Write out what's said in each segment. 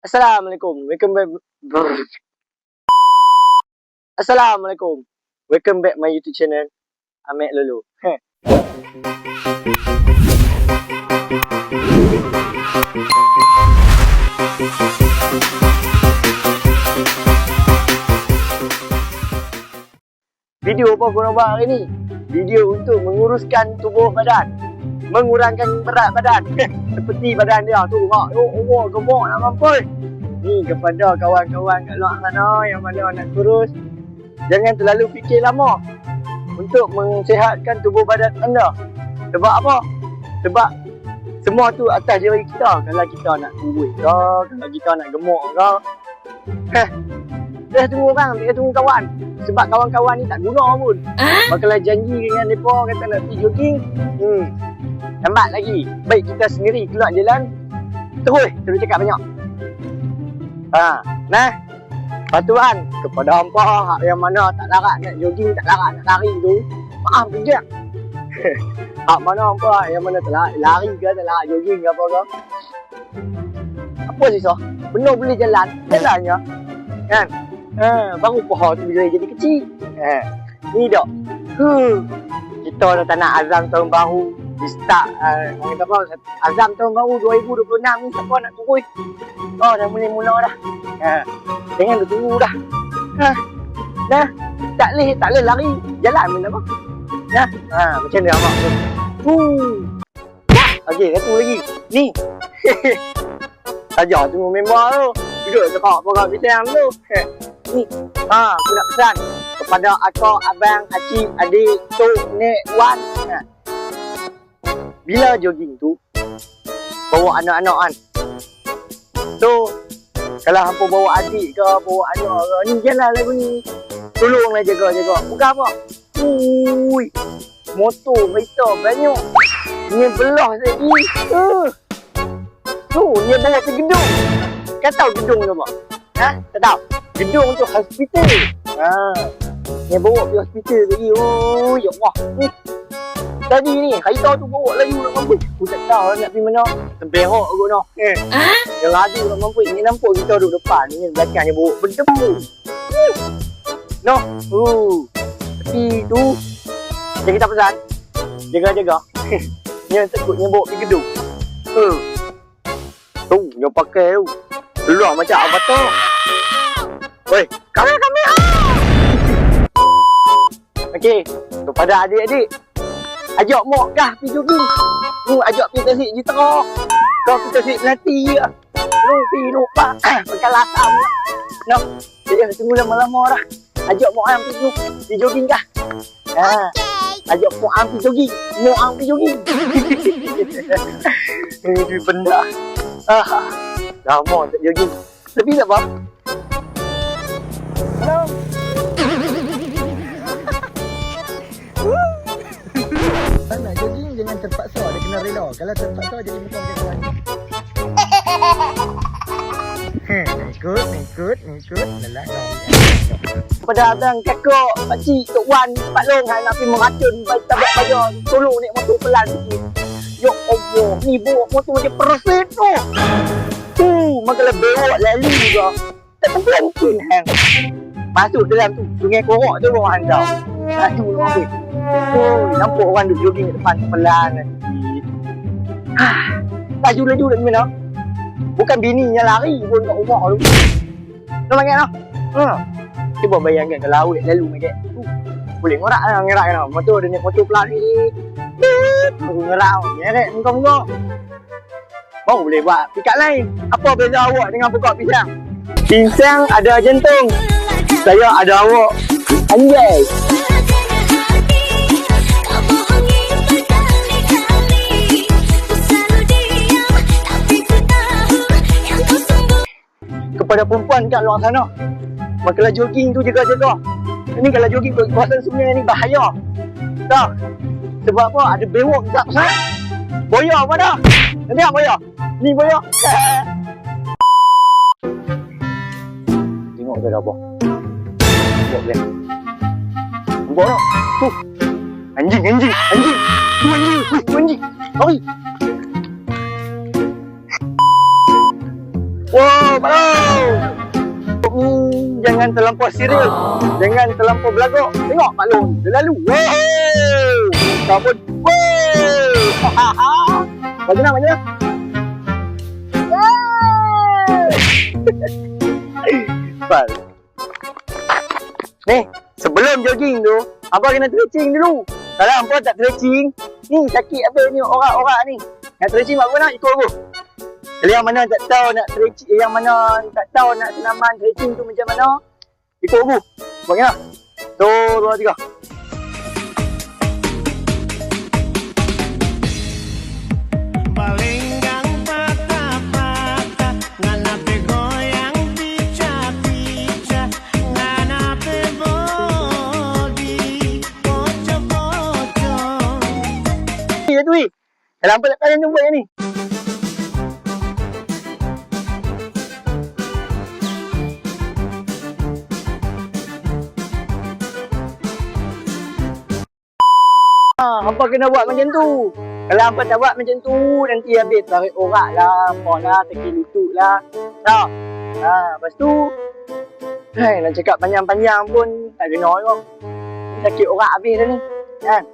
Assalamualaikum. Assalamualaikum. Welcome back my YouTube channel. Amek Lulu. Video apa korang buat hari ni? Video untuk menguruskan tubuh badan, mengurangkan berat badan. Seperti badan dia tu, gemuk nak mampus. Ni kepada kawan-kawan kat luar sana yang mana nak kurus, jangan terlalu fikir lama untuk mensihatkan tubuh badan anda. Sebab apa? Sebab semua tu atas diri kita. Kalau kita nak kurus ke, kalau kita nak gemuk ke, dia tunggu orang, dia tunggu kawan. Sebab kawan-kawan ni tak guna pun. Bakalan janji dengan mereka kata nak pergi jogging, lambat lagi. Baik kita sendiri keluar jalan, terus cakap banyak. Nah, patuhan kepada hampa yang mana tak larat nak jogging, tak larat nak lari tu, maaf kejap. Hak mana hampa yang mana tak larat lari ke, tak larat jogging ke apa ke, apa susah? Benar boleh jalan, jalannya kan? Baru paha tu bila jadi kecil. Ni dak. Kita dah tak nak azam tahun baru. Start orang kata apa? Azam tahun baru 2026 ni siapa nak turun? Dah mula dah. Jangan dia tunggu dah. Dah. Tak boleh lari. Jalan pun apa? Macam ni awak tu. Okey, satu lagi. Ni. Saja tunggu member tu. Duduk dekat program bintang tu. Ni, aku nak pesan kepada akak, abang, acik, adik, tok, nek, wan. Bila jogging tu, bawa anak-anak kan. So, kalau hampa bawa adik ke, bawa anak ke, ni jalan lagu ni. Tolonglah jaga-jaga. Bukan apa? Motor, kereta banyak. Ni belah lagi. Tu, ni bawa pergi gedung. Kau tahu gedung tu apa? Tak tahu? Gedung tu hospital. Yang bawa pergi hospital lagi. Ya Allah. Tadi ni, kereta tu bawa laju nak mampus. Aku tak tahu nak pergi mana. Terberok aku nak. Yang laju nak mampus. Ni nampak kita duduk depan. Ni belakang ni bawa berdebu. No. Tapi tu, yang kita pesan, jaga-jaga. Yang takutnya bawa pergi gedung. Tu, yang pakai tu. Luar macam avatar. Woi, kami. Okey, kepada adik-adik, ajak mak kah pergi jogging. Ajak pergi tasik Jitera. Kau pergi tasik Melati je. Pergi lupa. Pakai latam. No, jadi tunggu lama-lama dah. Ajak mak ang pergi jogging kah? Ajak mak ang pergi jogging. Mak ang pergi jogging. Ini benda. Lama tak jogging. Lebih tak apa? Hello. Nak jogging jangan terpaksa, dia kena rela. Kalau terpaksa jadi muka macam kawan. Ikut. Lelah dong. Kepada abang, kakak, pakcik, tok wan, pak long nak pergi meracun tabak bayar. Tolong naik motor pelan sikit. Ya Allah, ni bawa motor macam perset tu. Maka berok lalu juga. Tak terpelan-pelan hang. Masuk dalam tu, sungai Korok tu orang hantar. Laju lah apa. Nampak orang duduk jogging kat depan pelan nanti. Laju kat mana? Bukan bininya lari pun kat rumah tu. Nak makan tak? Cuba bayangkan kalau awet lalu macam tu. Boleh ngorak lah. Motor dia naik motor pelan ni. Ngerak. Nyeret muka-muka. Baru boleh buat pikat lain. Apa beza awak dengan pokok pisang? Pisang ada jantung. Saya ada awak. Anjay. Kepada perempuan kat luar sana, makalah jogging tu jaga-jaga. Ini kalau jogging ke kawasan sungai ni bahaya. Tak. Sebab apa? Ada bewok tak pasal. Boya apa dah? Nanti apa boya? Ni boya. Tengok dia dah apa. Tengok dia. Nampak tak? Tu. Anjing. Tu anjing. Lari. Wow, Maklum. Jangan terlampau serius. Jangan terlampau belagak. Tengok Maklum, dia lalu. Wow. Kau pun. Wow. Bagaimana namanya? Bal. Ni, sebelum jogging tu, abang kena stretching dulu. Kalau hampa tak stretching, ni sakit apa ni orang-orang ni. Nak stretching buat apa nak? Ikut aku. Kalau yang mana tak tahu nak stretching, yang mana tak tahu nak senaman stretching tu macam mana, ikut aku. Buat kena. 1, 2, 3. Ya tu weh. Dalam apa tak kalian tu buat yang ni? Hampa kena buat macam tu. Kalau hampa tak buat macam tu, nanti habis tarik orak lah, apa lah, tekil lutut lah. Tak? Lepas tu, nak cakap panjang-panjang pun tak kena kot. Sakit orak habis dah ni. Kan?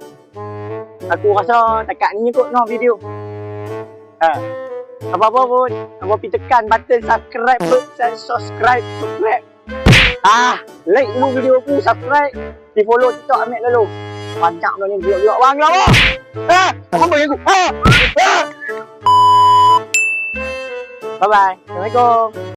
Aku rasa takat ni kot no video. Apa-apa pun, hampa pergi tekan button subscribe. Like dulu video aku, subscribe. Di follow TikTok Ahmed lalu. Banyak dah ni gelak-gelak bang lah. Apa bagi aku? Bye bye. Assalamualaikum.